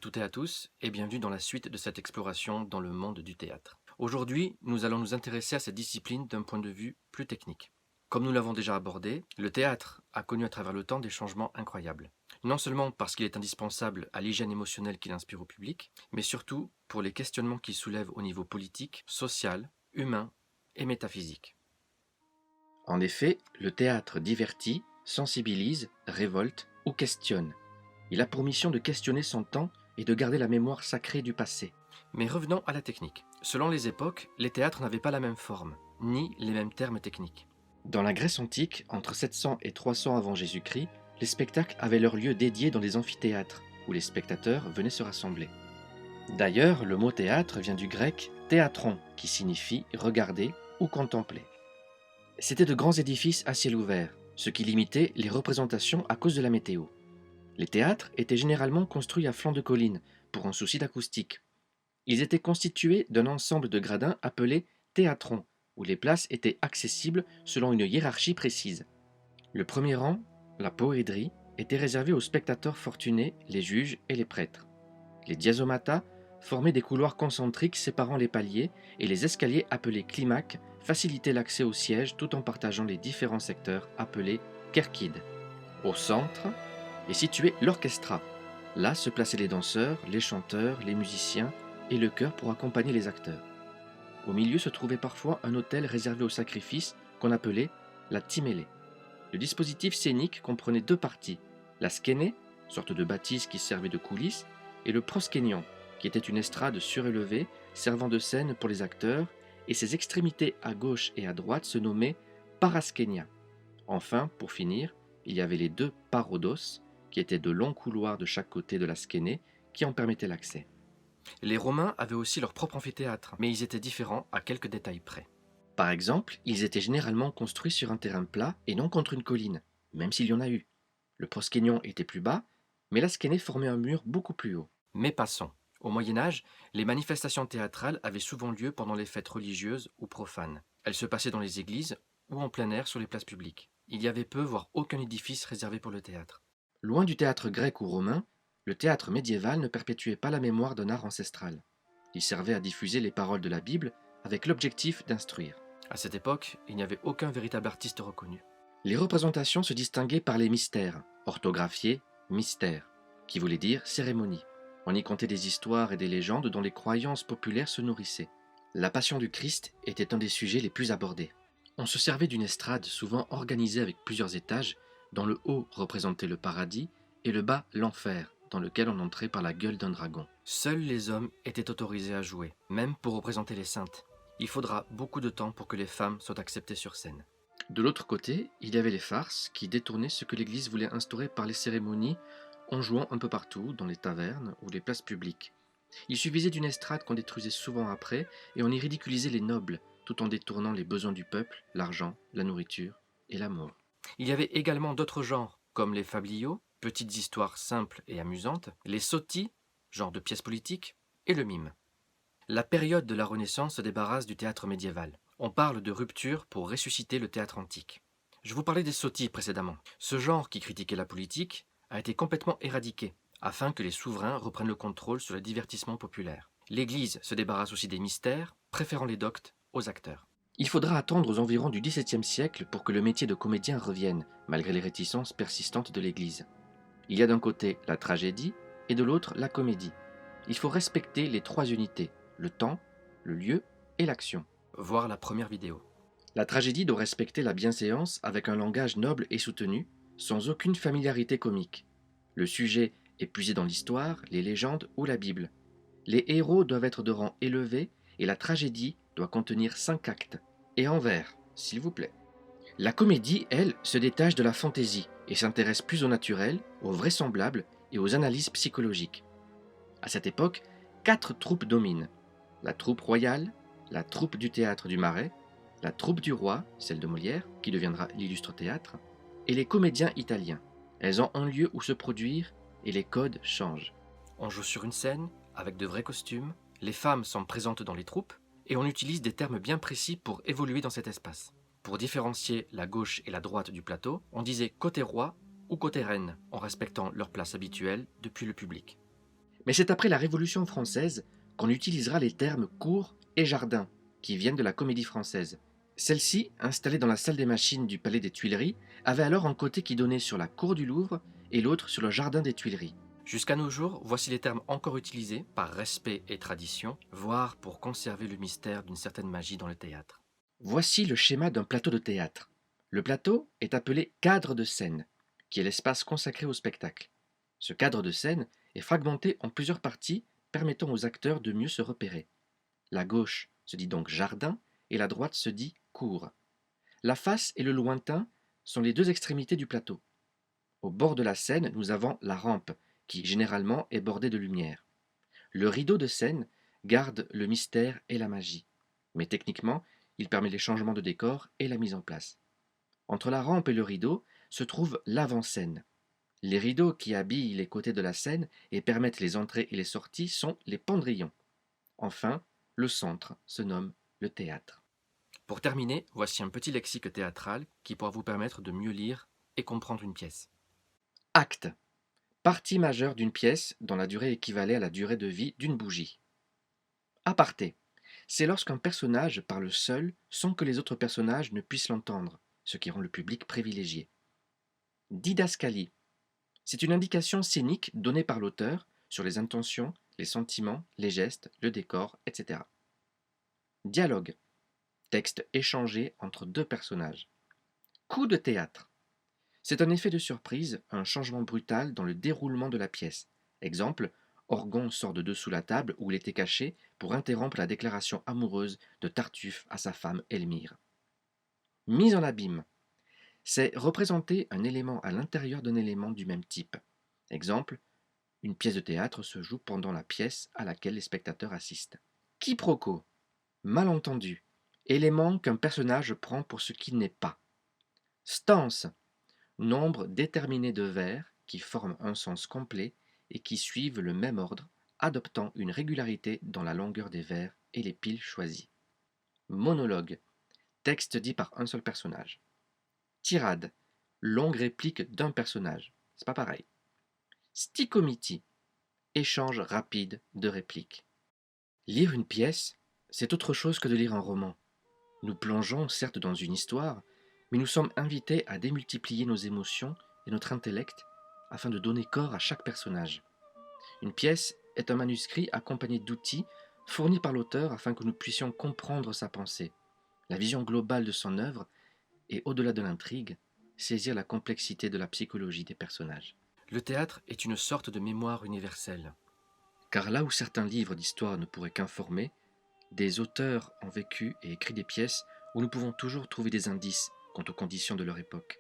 toutes et à tous et bienvenue dans la suite de cette exploration dans le monde du théâtre. Aujourd'hui, nous allons nous intéresser à cette discipline d'un point de vue plus technique. Comme nous l'avons déjà abordé, le théâtre a connu à travers le temps des changements incroyables. Non seulement parce qu'il est indispensable à l'hygiène émotionnelle qu'il inspire au public, mais surtout pour les questionnements qu'il soulève au niveau politique, social, humain et métaphysique. En effet, le théâtre divertit, sensibilise, révolte ou questionne. Il a pour mission de questionner son temps et de garder la mémoire sacrée du passé. Mais revenons à la technique. Selon les époques, les théâtres n'avaient pas la même forme, ni les mêmes termes techniques. Dans la Grèce antique, entre 700 et 300 avant Jésus-Christ, les spectacles avaient leur lieu dédié dans des amphithéâtres, où les spectateurs venaient se rassembler. D'ailleurs, le mot théâtre vient du grec théatron, qui signifie regarder ou contempler. C'étaient de grands édifices à ciel ouvert, ce qui limitait les représentations à cause de la météo. Les théâtres étaient généralement construits à flanc de colline, pour un souci d'acoustique. Ils étaient constitués d'un ensemble de gradins appelés théatrons, où les places étaient accessibles selon une hiérarchie précise. Le premier rang, la poédrie, était réservé aux spectateurs fortunés, les juges et les prêtres. Les diasomata formaient des couloirs concentriques séparant les paliers et les escaliers appelés climaques facilitaient l'accès aux sièges tout en partageant les différents secteurs appelés kerkides. Au centre est situé l'orchestra. Là se plaçaient les danseurs, les chanteurs, les musiciens et le chœur pour accompagner les acteurs. Au milieu se trouvait parfois un autel réservé au sacrifice qu'on appelait la timélée. Le dispositif scénique comprenait deux parties, la skéné, sorte de bâtisse qui servait de coulisse, et le proskénion, qui était une estrade surélevée servant de scène pour les acteurs, et ses extrémités à gauche et à droite se nommaient paraskénia. Enfin, pour finir, il y avait les deux parodos, qui étaient de longs couloirs de chaque côté de la skéné, qui en permettaient l'accès. Les Romains avaient aussi leur propre amphithéâtre, mais ils étaient différents à quelques détails près. Par exemple, ils étaient généralement construits sur un terrain plat et non contre une colline, même s'il y en a eu. Le proskénion était plus bas, mais la skéné formait un mur beaucoup plus haut. Mais passons. Au Moyen Âge, les manifestations théâtrales avaient souvent lieu pendant les fêtes religieuses ou profanes. Elles se passaient dans les églises ou en plein air sur les places publiques. Il y avait peu, voire aucun édifice réservé pour le théâtre. Loin du théâtre grec ou romain, le théâtre médiéval ne perpétuait pas la mémoire d'un art ancestral. Il servait à diffuser les paroles de la Bible avec l'objectif d'instruire. À cette époque, il n'y avait aucun véritable artiste reconnu. Les représentations se distinguaient par les mystères, orthographiés mystère, qui voulait dire cérémonie. On y comptait des histoires et des légendes dont les croyances populaires se nourrissaient. La passion du Christ était un des sujets les plus abordés. On se servait d'une estrade souvent organisée avec plusieurs étages, dont le haut représentait le paradis et le bas l'enfer, dans lequel on entrait par la gueule d'un dragon. Seuls les hommes étaient autorisés à jouer, même pour représenter les saintes. Il faudra beaucoup de temps pour que les femmes soient acceptées sur scène. De l'autre côté, il y avait les farces qui détournaient ce que l'Église voulait instaurer par les cérémonies en jouant un peu partout, dans les tavernes ou les places publiques. Il suffisait d'une estrade qu'on détruisait souvent après et on y ridiculisait les nobles, tout en détournant les besoins du peuple, l'argent, la nourriture et l'amour. Il y avait également d'autres genres, comme les fabliaux, petites histoires simples et amusantes, les sottis, genre de pièces politiques, et le mime. La période de la Renaissance se débarrasse du théâtre médiéval. On parle de rupture pour ressusciter le théâtre antique. Je vous parlais des sottis précédemment. Ce genre qui critiquait la politique a été complètement éradiqué, afin que les souverains reprennent le contrôle sur le divertissement populaire. L'Église se débarrasse aussi des mystères, préférant les doctes aux acteurs. Il faudra attendre aux environs du XVIIe siècle pour que le métier de comédien revienne, malgré les réticences persistantes de l'Église. Il y a d'un côté la tragédie et de l'autre la comédie. Il faut respecter les trois unités, le temps, le lieu et l'action. Voir la première vidéo. La tragédie doit respecter la bienséance avec un langage noble et soutenu, sans aucune familiarité comique. Le sujet est puisé dans l'histoire, les légendes ou la Bible. Les héros doivent être de rang élevé et la tragédie doit contenir 5 actes. Et en vers, s'il vous plaît. La comédie, elle, se détache de la fantaisie et s'intéresse plus au naturel, au vraisemblable et aux analyses psychologiques. À cette époque, 4 troupes dominent. La troupe royale, la troupe du théâtre du Marais, la troupe du roi, celle de Molière, qui deviendra l'illustre théâtre, et les comédiens italiens. Elles ont un lieu où se produire et les codes changent. On joue sur une scène, avec de vrais costumes, les femmes sont présentes dans les troupes, et on utilise des termes bien précis pour évoluer dans cet espace. Pour différencier la gauche et la droite du plateau, on disait côté roi ou côté reine, en respectant leur place habituelle depuis le public. Mais c'est après la Révolution française qu'on utilisera les termes cour et jardin, qui viennent de la Comédie Française. Celle-ci, installée dans la salle des machines du Palais des Tuileries, avait alors un côté qui donnait sur la cour du Louvre et l'autre sur le jardin des Tuileries. Jusqu'à nos jours, voici les termes encore utilisés par respect et tradition, voire pour conserver le mystère d'une certaine magie dans le théâtre. Voici le schéma d'un plateau de théâtre. Le plateau est appelé cadre de scène, qui est l'espace consacré au spectacle. Ce cadre de scène est fragmenté en plusieurs parties permettant aux acteurs de mieux se repérer. La gauche se dit donc jardin et la droite se dit cour. La face et le lointain sont les deux extrémités du plateau. Au bord de la scène, nous avons la rampe, qui généralement est bordée de lumière. Le rideau de scène garde le mystère et la magie, mais techniquement, il permet les changements de décor et la mise en place. Entre la rampe et le rideau se trouve l'avant-scène. Les rideaux qui habillent les côtés de la scène et permettent les entrées et les sorties sont les pendrillons. Enfin, le centre se nomme le théâtre. Pour terminer, voici un petit lexique théâtral qui pourra vous permettre de mieux lire et comprendre une pièce. Acte. Partie majeure d'une pièce dont la durée équivalait à la durée de vie d'une bougie. Aparté. C'est lorsqu'un personnage parle seul sans que les autres personnages ne puissent l'entendre, ce qui rend le public privilégié. Didascalie. C'est une indication scénique donnée par l'auteur sur les intentions, les sentiments, les gestes, le décor, etc. Dialogue. Texte échangé entre deux personnages. Coup de théâtre. C'est un effet de surprise, un changement brutal dans le déroulement de la pièce. Exemple, Orgon sort de dessous la table où il était caché pour interrompre la déclaration amoureuse de Tartuffe à sa femme Elmire. Mise en abîme. C'est représenter un élément à l'intérieur d'un élément du même type. Exemple, une pièce de théâtre se joue pendant la pièce à laquelle les spectateurs assistent. Quiproquo. Malentendu. Élément qu'un personnage prend pour ce qu'il n'est pas. Stance. Nombre déterminé de vers qui forment un sens complet et qui suivent le même ordre, adoptant une régularité dans la longueur des vers et les piles choisies. Monologue. Texte dit par un seul personnage. Tirade. Longue réplique d'un personnage. C'est pas pareil. Stichomythie. Échange rapide de répliques. Lire une pièce, c'est autre chose que de lire un roman. Nous plongeons certes dans une histoire, mais nous sommes invités à démultiplier nos émotions et notre intellect afin de donner corps à chaque personnage. Une pièce est un manuscrit accompagné d'outils fournis par l'auteur afin que nous puissions comprendre sa pensée, la vision globale de son œuvre et, au-delà de l'intrigue, saisir la complexité de la psychologie des personnages. Le théâtre est une sorte de mémoire universelle. Car là où certains livres d'histoire ne pourraient qu'informer, des auteurs ont vécu et écrit des pièces où nous pouvons toujours trouver des indices quant aux conditions de leur époque.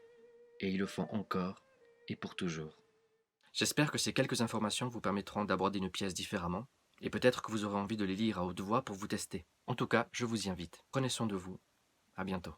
Et ils le font encore et pour toujours. J'espère que ces quelques informations vous permettront d'aborder une pièce différemment, et peut-être que vous aurez envie de les lire à haute voix pour vous tester. En tout cas, je vous y invite. Prenez soin de vous. À bientôt.